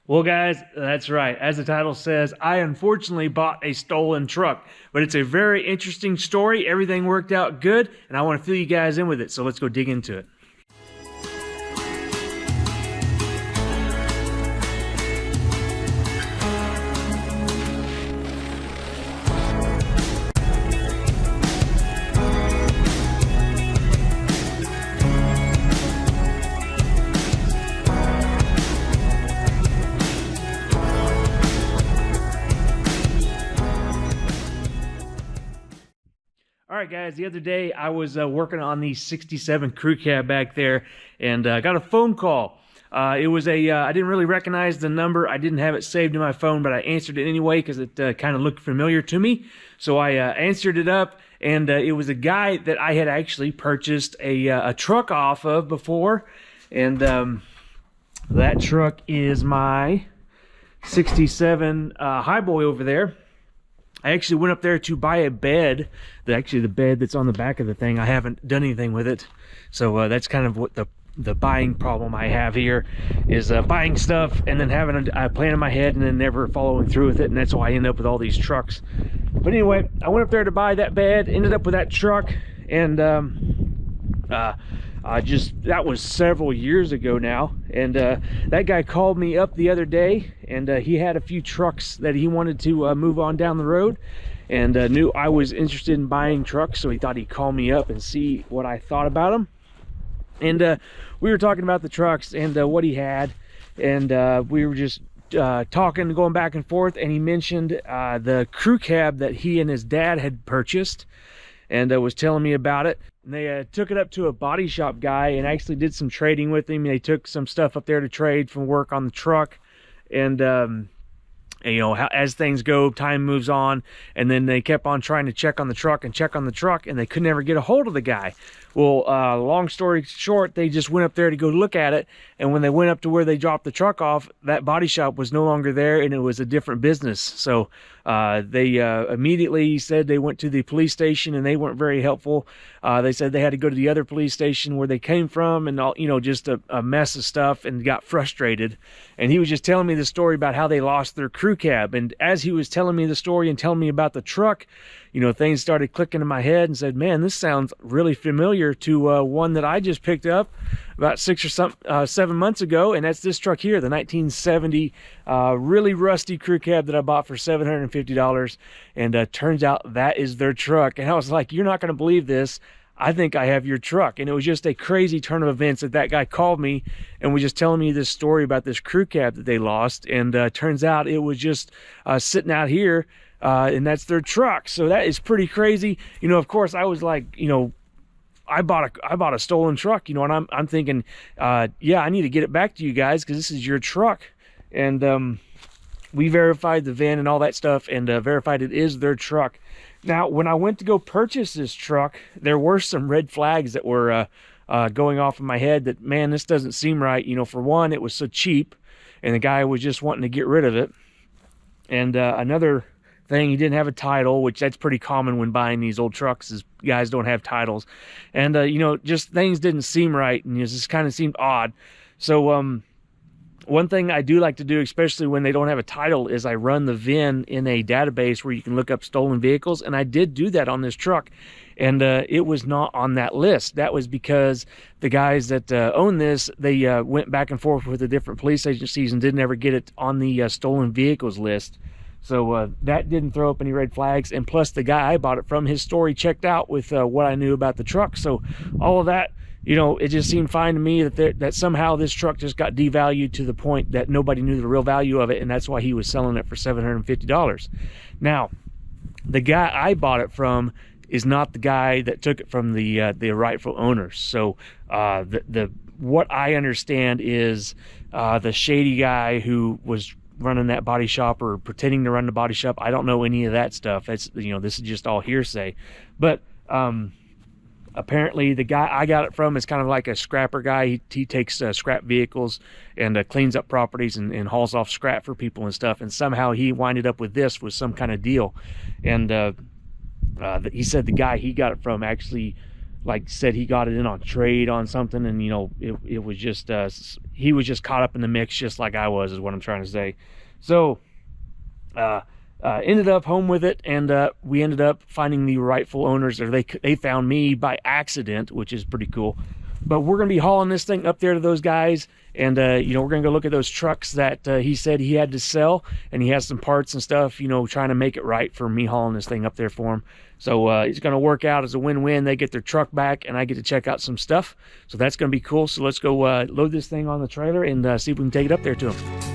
Well, guys, that's right. As the title says, I unfortunately bought a stolen truck, but it's a very interesting story. Everything worked out good, and I want to fill you guys in with it. So let's go dig into it. All right, guys, the other day I was working on the 67 crew cab back there, and got a phone call. It was I didn't really recognize the number. I didn't have it saved in my phone, but I answered it anyway because it kind of looked familiar to me. So I answered it up, and it was a guy that I had actually purchased a truck off of before. And that truck is my 67 Highboy over there. I actually went up there to buy a bed. Actually, the bed that's on the back of the thing, I haven't done anything with it. So that's kind of what the buying problem I have here is, buying stuff and then having a plan in my head and then never following through with it. And that's why I end up with all these trucks. But anyway, I went up there to buy that bed, ended up with that truck, and that was several years ago now. And that guy called me up the other day, and he had a few trucks that he wanted to move on down the road, and knew I was interested in buying trucks, so he thought he'd call me up and see what I thought about them. And we were talking about the trucks and what he had, and we were just talking, going back and forth, and he mentioned the crew cab that he and his dad had purchased, and was telling me about it. And they took it up to a body shop guy and actually did some trading with him. They took some stuff up there to trade from work on the truck, and you know, as things go, time moves on, and then they kept on trying to check on the truck, and they could never get a hold of the guy. Well, long story short, they just went up there to go look at it, and when they went up to where they dropped the truck off, that body shop was no longer there, and it was a different business. So they immediately said they went to the police station, and they weren't very helpful. They said they had to go to the other police station where they came from, and all, you know, just a mess of stuff, and got frustrated. And he was just telling me the story about how they lost their crew cab. And as he was telling me the story and telling me about the truck, you know, things started clicking in my head, and said, man, this sounds really familiar to one that I just picked up about 7 months ago. And that's this truck here, the 1970 really rusty crew cab that I bought for $750. And turns out that is their truck. And I was like, you're not going to believe this. I think I have your truck. And it was just a crazy turn of events that guy called me and was just telling me this story about this crew cab that they lost. And turns out it was just sitting out here, and that's their truck. So that is pretty crazy. You know, of course, I was like, you know, I bought a stolen truck, you know, and I'm thinking, yeah, I need to get it back to you guys because this is your truck. And we verified the VIN and all that stuff, and verified it is their truck. Now, when I went to go purchase this truck, there were some red flags that were going off in my head that, man, this doesn't seem right. You know, for one, it was so cheap, and the guy was just wanting to get rid of it. And another thing, he didn't have a title, which that's pretty common when buying these old trucks, is guys don't have titles. And you know, just things didn't seem right, and it just kind of seemed odd. So one thing I do like to do, especially when they don't have a title, is I run the VIN in a database where you can look up stolen vehicles. And I did do that on this truck, and it was not on that list. That was because the guys that own this, they went back and forth with the different police agencies and didn't ever get it on the stolen vehicles list. So that didn't throw up any red flags. And plus, the guy I bought it from, his story checked out with what I knew about the truck. So all of that, you know, it just seemed fine to me that somehow this truck just got devalued to the point that nobody knew the real value of it, and that's why he was selling it for $750. Now, the guy I bought it from is not the guy that took it from the rightful owners. So what I understand is the shady guy who was running that body shop or pretending to run the body shop. I don't know any of that stuff. That's, you know, this is just all hearsay. But apparently the guy I got it from is kind of like a scrapper guy. He takes scrap vehicles and cleans up properties and hauls off scrap for people and stuff. And somehow he winded up with this, with some kind of deal. And he said the guy he got it from actually, like, said he got it in on trade on something, and you know, it was just he was just caught up in the mix just like I was, is what I'm trying to say. So ended up home with it, and we ended up finding the rightful owners, or they found me by accident, which is pretty cool. But we're going to be hauling this thing up there to those guys, and you know, we're going to go look at those trucks that he said he had to sell, and he has some parts and stuff, you know, trying to make it right for me hauling this thing up there for him. So it's going to work out as a win-win. They get their truck back, and I get to check out some stuff. So that's going to be cool. So let's go load this thing on the trailer and see if we can take it up there to them.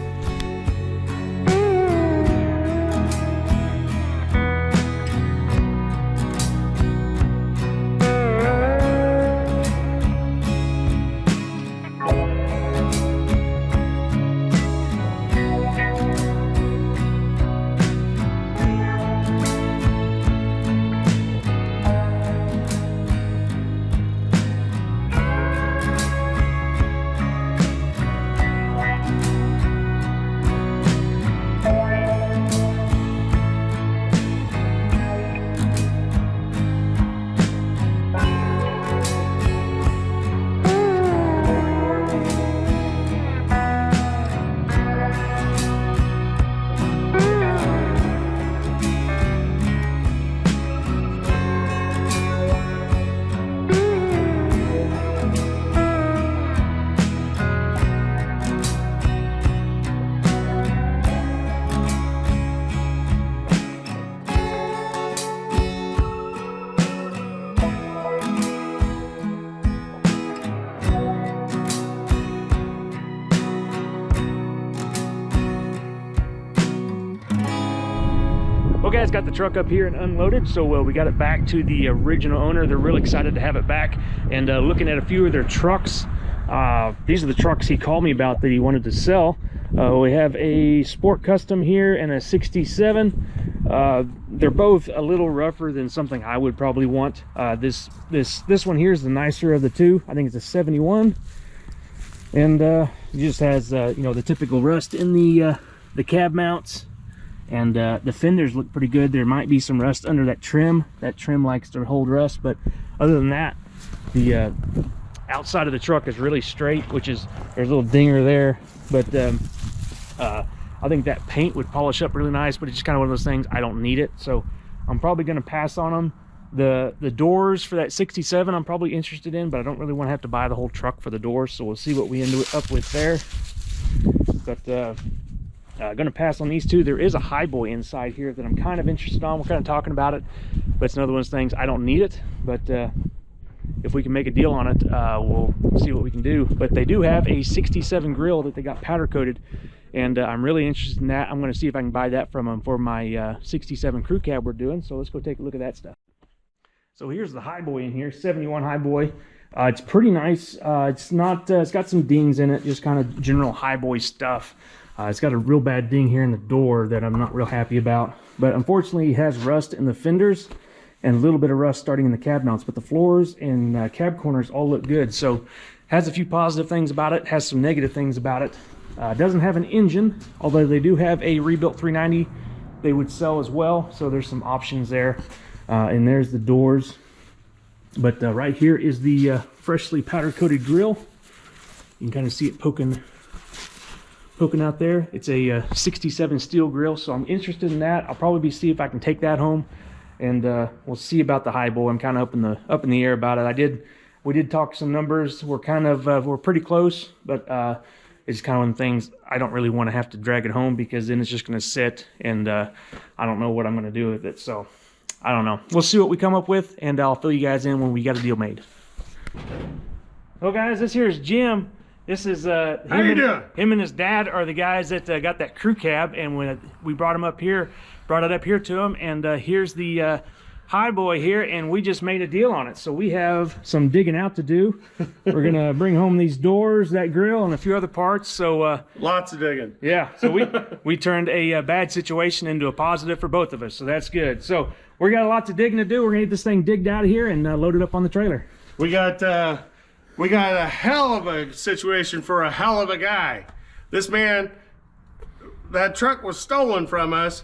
Guys, got the truck up here and unloaded, so we got it back to the original owner. They're really excited to have it back, and looking at a few of their trucks. These are the trucks he called me about that he wanted to sell. We have a Sport Custom here and a 67. They're both a little rougher than something I would probably want. This one here is the nicer of the two. I think it's a 71, and it just has you know, the typical rust in the cab mounts. And the fenders look pretty good. There might be some rust under that trim. That trim likes to hold rust, but other than that, the outside of the truck is really straight, which is, there's a little dinger there, but I think that paint would polish up really nice, but it's just kind of one of those things, I don't need it, so I'm probably going to pass on them. The doors for that 67 I'm probably interested in, but I don't really want to have to buy the whole truck for the doors, so we'll see what we end up with there. But going to pass on these two. There is a Highboy inside here that I'm kind of interested on. We're kind of talking about it, but it's another one of those things, I don't need it, but if we can make a deal on it, we'll see what we can do. But they do have a 67 grill that they got powder coated, and I'm really interested in that. I'm going to see if I can buy that from them for my 67 crew cab we're doing, so let's go take a look at that stuff. So here's the Highboy in here, 71 Highboy. It's pretty nice. It's not, it's got some dings in it, just kind of general Highboy stuff. It's got a real bad ding here in the door that I'm not real happy about. But unfortunately, it has rust in the fenders and a little bit of rust starting in the cab mounts. But the floors and cab corners all look good. So has a few positive things about it, has some negative things about it. Doesn't have an engine, although they do have a rebuilt 390 they would sell as well. So there's some options there. And there's the doors. But right here is the freshly powder coated grill. You can kind of see it poking out there. It's a 67 steel grill, so I'm interested in that. I'll probably see if I can take that home, and we'll see about the Highboy. I'm kind of up in the air about it. We did talk some numbers. We're kind of we're pretty close, but it's kind of one of the things I don't really want to have to drag it home, because then it's just going to sit, and I don't know what I'm going to do with it. So I don't know. We'll see what we come up with, and I'll fill you guys in when we got a deal made. Well, guys, this here is Jim. This is how you doing? Him and his dad are the guys that got that crew cab, and when we brought it up here to him, and here's the Highboy here, and we just made a deal on it. So we have some digging out to do. We're gonna bring home these doors, that grill, and a few other parts. So lots of digging. Yeah. So we turned a bad situation into a positive for both of us. So that's good. So we got lots of digging to do. We're gonna get this thing digged out of here and load it up on the trailer. We got a hell of a situation for a hell of a guy. This man, that truck was stolen from us,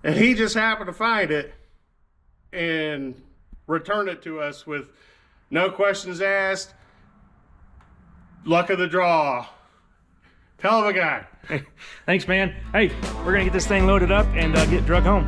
and he just happened to find it and return it to us with no questions asked, luck of the draw. Hell of a guy. Hey, thanks, man. Hey, we're gonna get this thing loaded up and get drug home.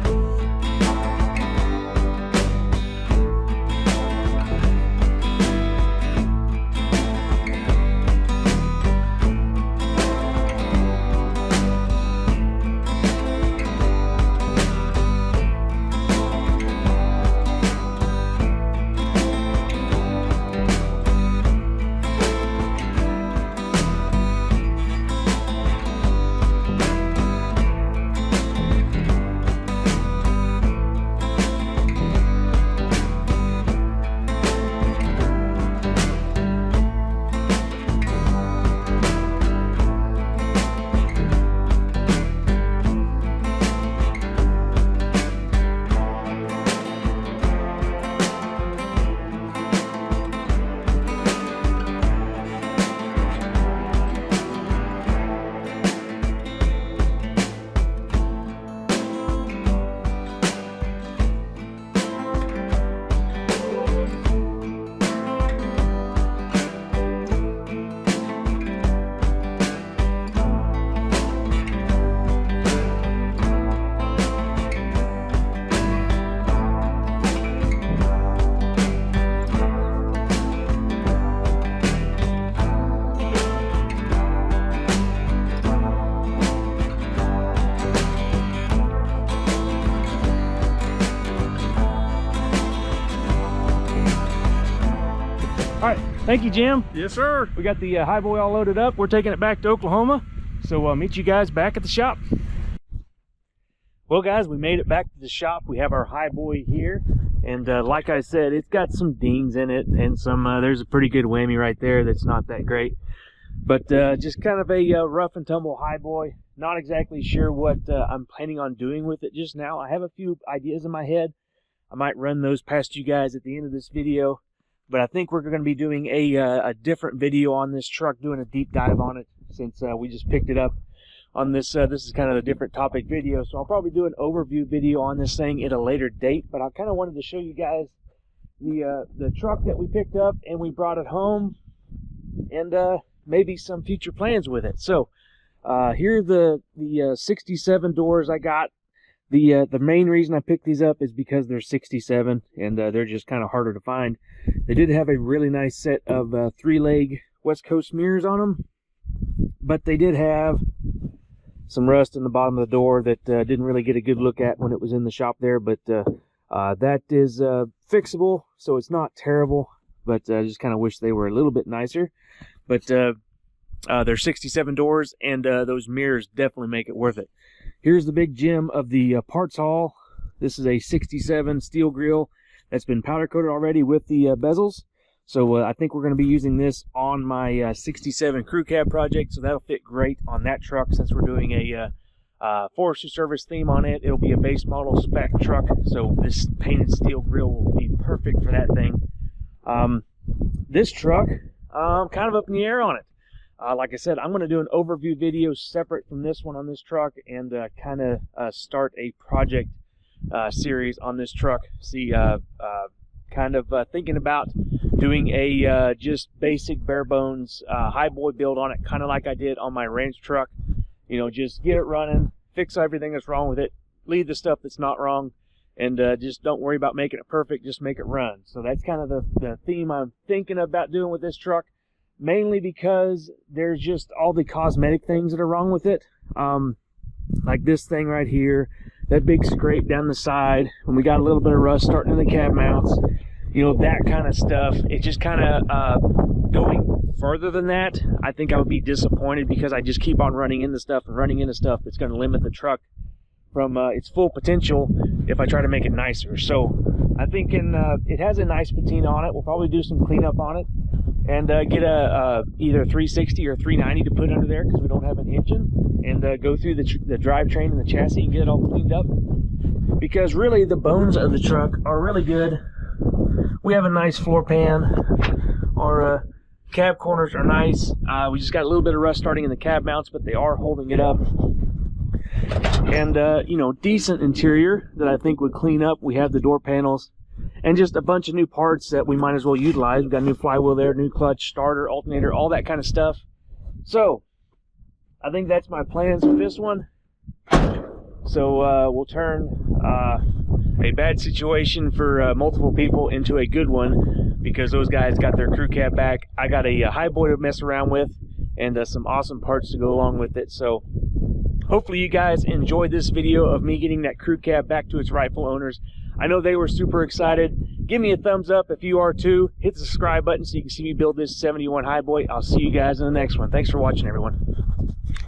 All right, thank you, Jim. Yes, sir. We got the Highboy all loaded up. We're taking it back to Oklahoma. So meet you guys back at the shop. Well, guys, we made it back to the shop. We have our Highboy here. And like I said, it's got some dings in it and some, there's a pretty good whammy right there that's not that great. But just kind of a rough and tumble Highboy. Not exactly sure what I'm planning on doing with it just now. I have a few ideas in my head. I might run those past you guys at the end of this video. But I think we're going to be doing a different video on this truck, doing a deep dive on it, since we just picked it up on this. This is kind of a different topic video, so I'll probably do an overview video on this thing at a later date. But I kind of wanted to show you guys the truck that we picked up and we brought it home, and maybe some future plans with it. So here are the 67 doors I got. The main reason I picked these up is because they're 67 and they're just kind of harder to find. They did have a really nice set of 3-leg West Coast mirrors on them, but they did have some rust in the bottom of the door that didn't really get a good look at when it was in the shop there. But that is fixable, so it's not terrible, but I just kind of wish they were a little bit nicer. But they're 67 doors, and those mirrors definitely make it worth it. Here's the big gem of the parts haul. This is a 67 steel grill that's been powder coated already with the bezels. So I think we're going to be using this on my 67 crew cab project. So that'll fit great on that truck, since we're doing a forestry service theme on it. It'll be a base model spec truck. So this painted steel grill will be perfect for that thing. This truck, kind of up in the air on it. Like I said, I'm going to do an overview video separate from this one on this truck, and kind of start a project series on this truck. See, kind of thinking about doing a just basic bare bones Highboy build on it, kind of like I did on my ranch truck. You know, just get it running, fix everything that's wrong with it, leave the stuff that's not wrong, and just don't worry about making it perfect, just make it run. So that's kind of the theme I'm thinking about doing with this truck. Mainly because there's just all the cosmetic things that are wrong with it. Like this thing right here, that big scrape down the side, when we got a little bit of rust starting in the cab mounts, you know, that kind of stuff. It just kind of going further than that, I think I would be disappointed, because I just keep on running into stuff and running into stuff that's going to limit the truck from its full potential if I try to make it nicer. So I'm thinking it has a nice patina on it. We'll probably do some cleanup on it and get a either 360 or 390 to put under there, because we don't have an engine, and go through the drivetrain and the chassis and get it all cleaned up, because really the bones of the truck are really good. We have a nice floor pan. Our cab corners are nice. We just got a little bit of rust starting in the cab mounts, but they are holding it up. And you know, decent interior that I think would clean up. We have the door panels and just a bunch of new parts that we might as well utilize. We've got a new flywheel there, new clutch, starter, alternator, all that kind of stuff. So I think that's my plans with this one. So we'll turn a bad situation for multiple people into a good one, because those guys got their crew cab back. I got a Highboy to mess around with, and some awesome parts to go along with it. So hopefully you guys enjoyed this video of me getting that crew cab back to its rightful owners. I know they were super excited. Give me a thumbs up if you are too. Hit the subscribe button so you can see me build this 71 Highboy. I'll see you guys in the next one. Thanks for watching, everyone.